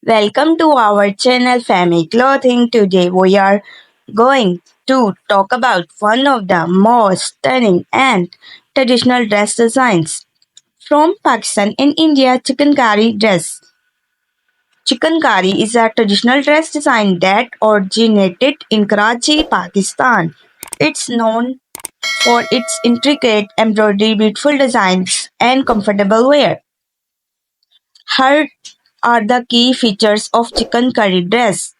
Welcome to our channel Family Clothing. Today we are going to talk about one of the most stunning and traditional dress designs from Pakistan and India, Chicken Kari dress. Chicken Kari is a traditional dress design that originated in Karachi, Pakistan. It's known for its intricate embroidery, beautiful designs, and comfortable wear. Here are the key features of Chicken Curry dress.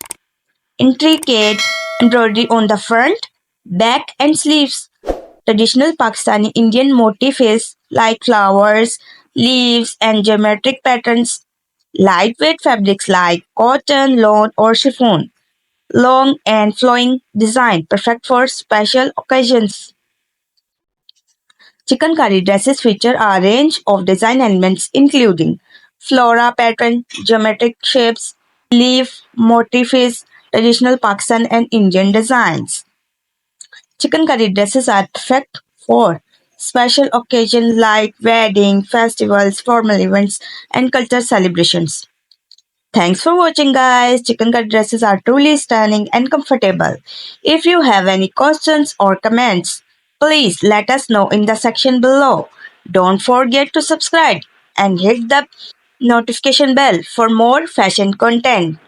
Intricate embroidery on the front, back and sleeves. Traditional Pakistani Indian motifs like flowers, leaves and geometric patterns. Lightweight fabrics like cotton, lawn or chiffon. Long and flowing design perfect for special occasions. Chicken curry dresses feature a range of design elements including flora pattern, geometric shapes, leaf motifs, traditional Pakistan and Indian designs. Chicken curry dresses are perfect for special occasions like wedding, festivals, formal events, and cultural celebrations. Thanks for watching, guys. Chicken curry dresses are truly stunning and comfortable. If you have any questions or comments, please let us know in the section below. Don't forget to subscribe and hit the notification bell for more fashion content.